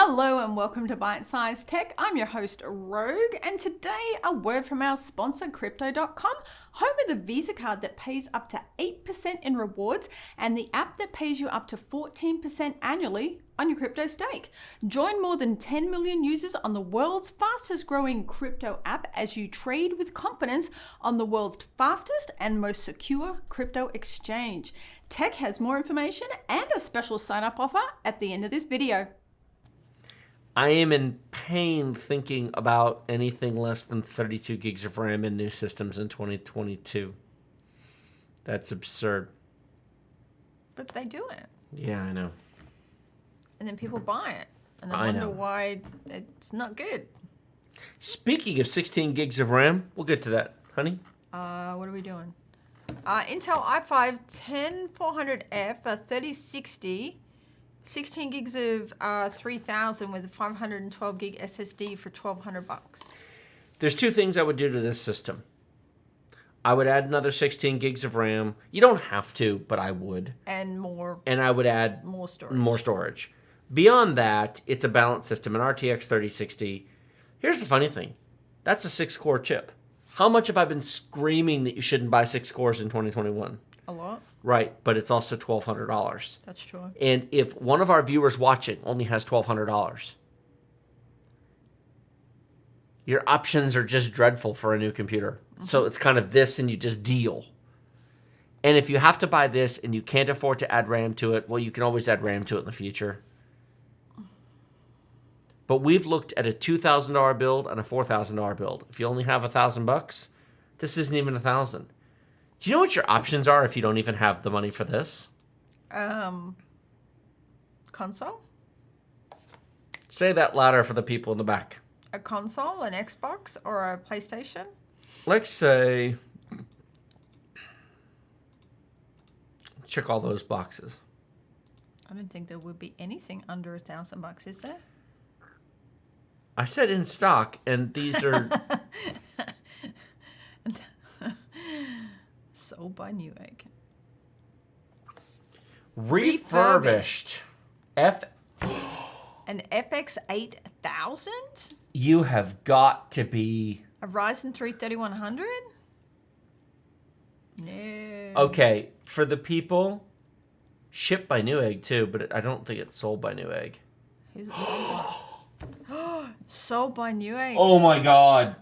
Hello and welcome to Byte Size Tech. I'm your host Rogue, and today a word from our sponsor Crypto.com, home of the Visa card that pays up to 8% in rewards and the app that pays you up to 14% annually on your crypto stake. Join more than 10 million users on the world's fastest growing crypto app as you trade with confidence on the world's fastest and most secure crypto exchange. Tech has more information and a special sign up offer at the end of this video. I am in pain thinking about anything less than 32 gigs of RAM in new systems in 2022. That's absurd. But they do it. Yeah, I know. And then people buy it. And they I wonder know. why it's not good. Speaking of 16 gigs of RAM, we'll get to that, honey. What are we doing? Intel i5 10400F 3060. 16 gigs of 3000 with a 512 gig SSD for $1,200. There's two things I would do to this system. I would add another 16 gigs of RAM. You don't have to, but I would. And more. And I would add more storage. More storage. Beyond that, it's a balanced system, an RTX 3060. Here's the funny thing. That's a 6-core chip. How much have I been screaming that you shouldn't buy 6 cores in 2021? A lot. Right, but it's also $1,200. That's true. And if one of our viewers watching only has $1,200, your options are just dreadful for a new computer. Mm-hmm. So it's kind of this and you just deal. And if you have to buy this and you can't afford to add RAM to it, well, you can always add RAM to it in the future. But we've looked at a $2,000 build and a $4,000 build. If you only have $1,000, this isn't even $1,000. Do you know what your options are if you don't even have the money for this? Console? Say that louder for the people in the back. A console, an Xbox, or a PlayStation? Let's say, check all those boxes. I don't think there would be anything under $1,000, is there? I said in stock, and these are... Sold by Newegg. Refurbished. An FX 8000? You have got to be... A Ryzen 3 3100? No. Okay, for the people, shipped by Newegg too, but I don't think it's sold by Newegg. Who's it sold by? Sold by Newegg. Oh my god.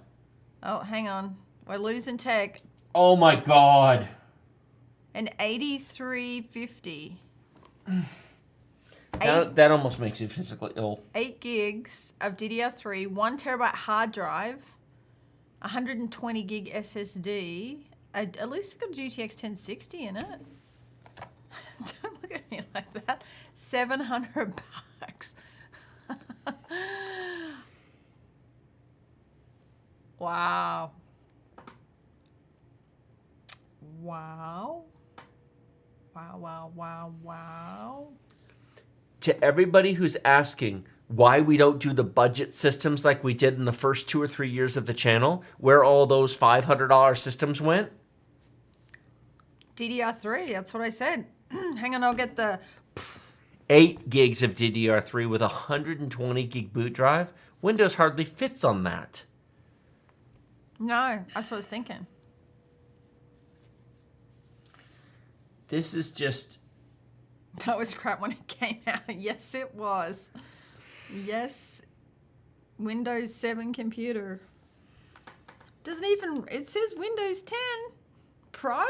Oh, hang on. We're losing tech. Oh my god. An 8350. That almost makes you physically ill. 8 gigs of DDR3, 1 terabyte hard drive, 120 gig SSD. At least it's got GTX 1060 in it. Don't look at me like that. $700. Wow. Wow. Wow, wow, wow, wow. To everybody who's asking why we don't do the budget systems like we did in the first 2 or 3 years of the channel, where all those $500 systems went? DDR3, that's what I said. Hang on, I'll get the... 8 gigs of DDR3 with a 120 gig boot drive? Windows hardly fits on that. No, that's what I was thinking. This is just... That was crap when it came out. Yes, it was. Yes. Windows 7 computer. Doesn't even... It says Windows 10 Pro.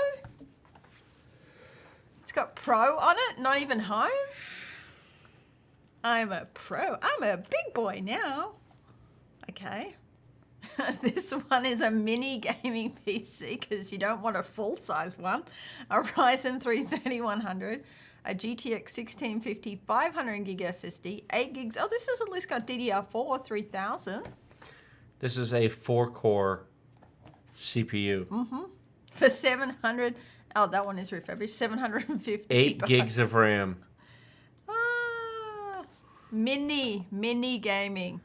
It's got Pro on it, not even Home. I'm a pro. I'm a big boy now. Okay. This one is a mini gaming PC because you don't want a full-size one. A Ryzen 3 3100, a GTX 1650 500 gig SSD, 8 gigs. Oh, this has at least got DDR4 3000. This is a 4-core CPU. Mm-hmm. For 700. Oh, that one is refurbished. 750. 8 gigs of RAM. Ah, mini gaming.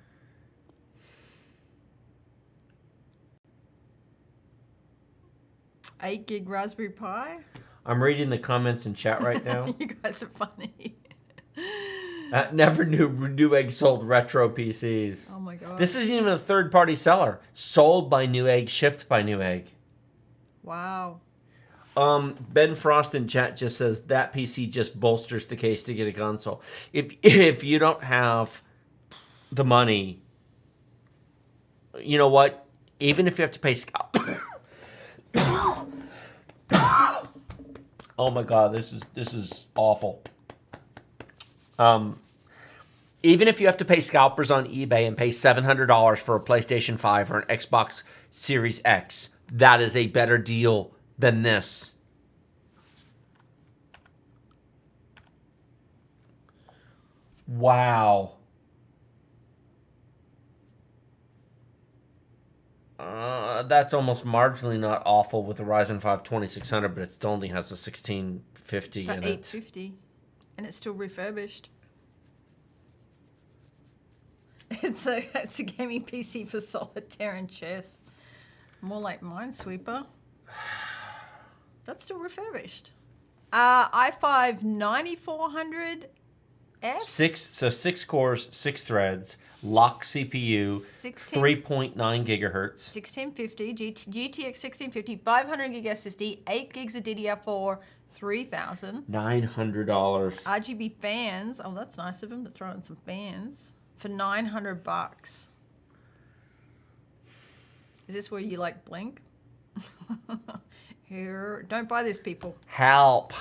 Eight gig Raspberry Pi. I'm reading the comments in chat right now. You guys are funny. Never knew Newegg sold retro PCs. Oh my god. This isn't even a third-party seller. Sold by Newegg, shipped by Newegg. Wow. Ben Frost in chat just says that PC just bolsters the case to get a console. If you don't have the money, you know what? Even if you have to pay oh my god, this is awful. Even if you have to pay scalpers on eBay and pay $700 for a PlayStation 5 or an Xbox Series X, that is a better deal than this. Wow. That's almost marginally not awful with the Ryzen 5 2600, but it still only has a 1650 For in it. $850, and it's still refurbished. It's a gaming PC for solitaire and chess. More like Minesweeper. That's still refurbished. i5 9400F. Six cores, 6 threads, lock CPU, 3.9 gigahertz. 1650, GTX 1650, 500 gig SSD, 8 gigs of DDR4, 3000. $900. RGB fans. Oh, that's nice of them to throw in some fans for $900. Is this where you like blink? Here, don't buy this, people. Help.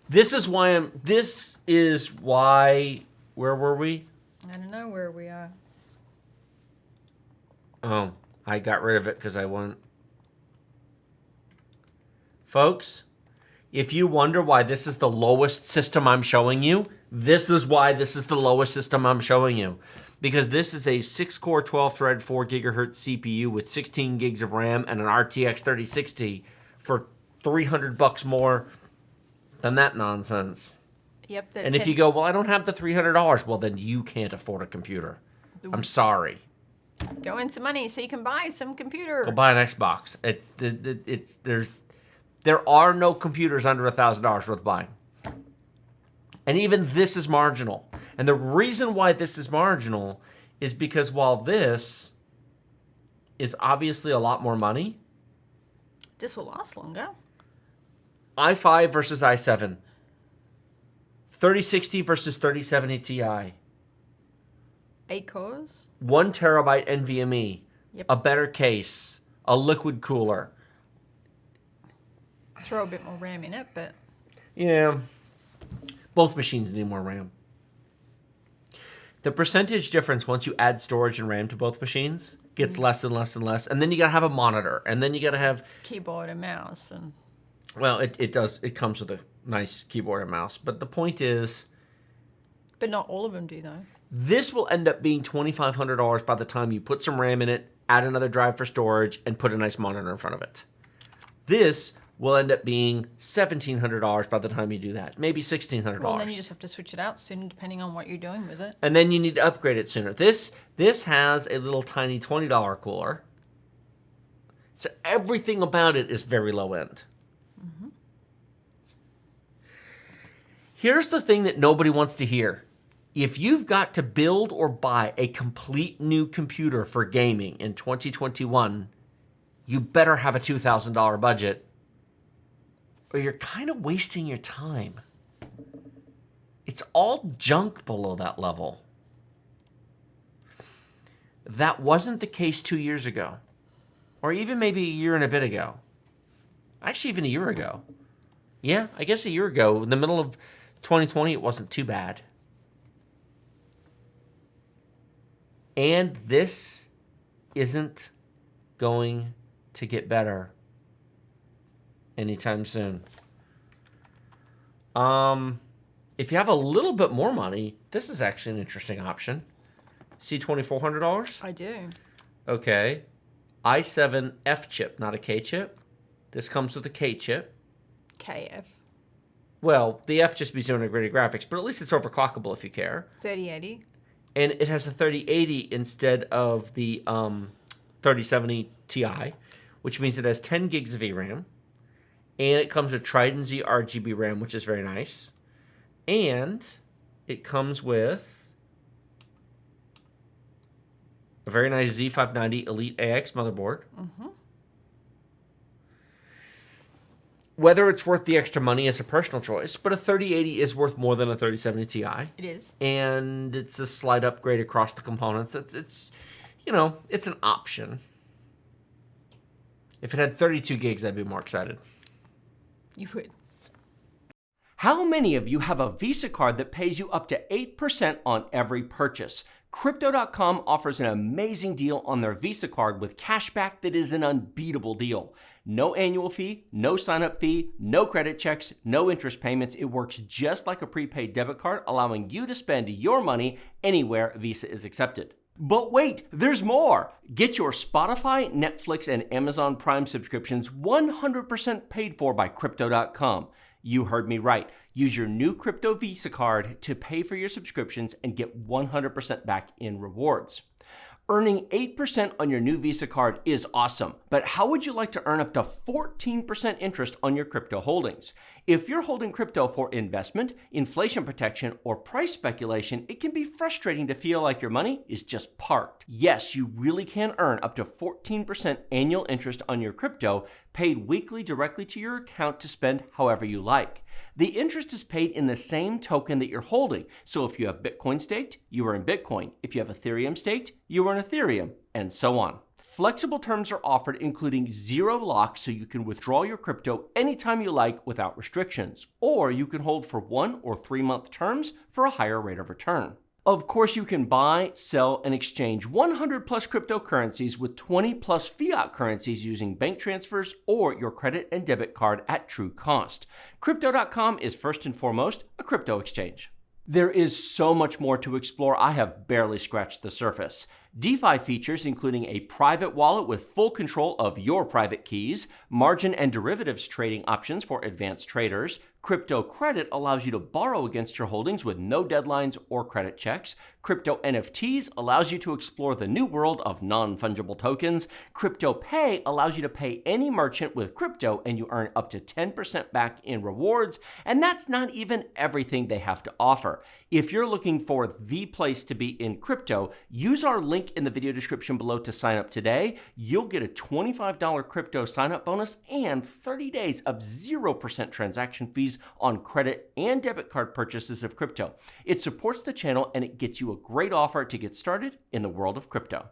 This is why where were we? I don't know where we are. Oh, I got rid of it because I want. Folks, if you wonder why this is the lowest system I'm showing you, this is why this is the lowest system I'm showing you. Because this is a 6-core, 12-thread, 4 gigahertz CPU with 16 gigs of RAM and an RTX 3060 for $300 more than that nonsense. Yep. And if you go, well, I don't have the $300, well, then you can't afford a computer. I'm sorry. Go in some money so you can buy some computer. Go buy an Xbox. There are no computers under $1,000 worth buying. And even this is marginal. And the reason why this is marginal is because while this is obviously a lot more money, this will last longer. i5 versus i7, 3060 versus 3070 Ti, 8 cores, 1 terabyte NVMe, Yep. a better case, a liquid cooler. throw a bit more RAM in it, but Yeah, both machines need more RAM. The percentage difference once you add storage and RAM to both machines gets less and less and less, and then you gotta have a monitor, and then you gotta have keyboard and mouse and. well, it comes with a nice keyboard and mouse, but the point is, But not all of them do though. this will end up being $2,500 by the time you put some RAM in it, add another drive for storage, and put a nice monitor in front of it. This will end up being $1,700 by the time you do that, maybe $1,600. Well, then you just have to switch it out soon, depending on what you're doing with it. And then you need to upgrade it sooner. This has a little tiny $20 cooler, so everything about it is very low end. Mm-hmm. Here's the thing that nobody wants to hear. If you've got to build or buy a complete new computer for gaming in 2021, you better have a $2,000 budget, or you're kind of wasting your time. It's all junk below that level. That wasn't the case 2 years ago, or even maybe a year and a bit ago. Actually, even a year ago. Yeah, I guess a year ago, in the middle of 2020, it wasn't too bad. And this isn't going to get better anytime soon. If you have a little bit more money, this is actually an interesting option. See $2,400? I do. Okay. i7 F chip, not a K chip. This comes with a K chip. KF. Well, the F just means integrated graphics, but at least it's overclockable if you care. 3080. And it has a 3080 instead of the 3070 Ti, which means it has 10 gigs of VRAM And it comes with Trident Z RGB RAM, which is very nice. And it comes with a very nice Z590 Elite AX motherboard. Mm-hmm. Whether it's worth the extra money is a personal choice, but a 3080 is worth more than a 3070 Ti. It is. And it's a slight upgrade across the components. It's you know, it's an option. If it had 32 gigs, I'd be more excited. You would. How many of you have a Visa card that pays you up to 8% on every purchase? Crypto.com offers an amazing deal on their Visa card with cashback that is an unbeatable deal. No annual fee, no sign-up fee, no credit checks, no interest payments. It works just like a prepaid debit card, allowing you to spend your money anywhere Visa is accepted. But wait, there's more! Get your Spotify, Netflix, and Amazon Prime subscriptions 100% paid for by Crypto.com. You heard me right. Use your new Crypto Visa card to pay for your subscriptions and get 100% back in rewards. Earning 8% on your new Visa card is awesome, but how would you like to earn up to 14% interest on your crypto holdings? If you're holding crypto for investment, inflation protection, or price speculation, it can be frustrating to feel like your money is just parked. Yes, you really can earn up to 14% annual interest on your crypto, paid weekly directly to your account to spend however you like. The interest is paid in the same token that you're holding. So if you have Bitcoin staked, you earn Bitcoin. If you have Ethereum staked, you earn Ethereum, and so on. Flexible terms are offered, including zero lock, so you can withdraw your crypto anytime you like without restrictions. Or you can hold for 1 or 3 month terms for a higher rate of return. Of course, you can buy, sell, and exchange 100 plus cryptocurrencies with 20 plus fiat currencies using bank transfers or your credit and debit card at true cost. Crypto.com is first and foremost a crypto exchange. There is so much more to explore. I have barely scratched the surface. DeFi features including a private wallet with full control of your private keys, margin and derivatives trading options for advanced traders, crypto credit allows you to borrow against your holdings with no deadlines or credit checks, crypto NFTs allows you to explore the new world of non-fungible tokens, crypto pay allows you to pay any merchant with crypto and you earn up to 10% back in rewards, and that's not even everything they have to offer. If you're looking for the place to be in crypto, use our link in the video description below to sign up today. You'll get a $25 crypto sign-up bonus and 30 days of 0% transaction fees on credit and debit card purchases of crypto. It supports the channel and it gets you a great offer to get started in the world of crypto.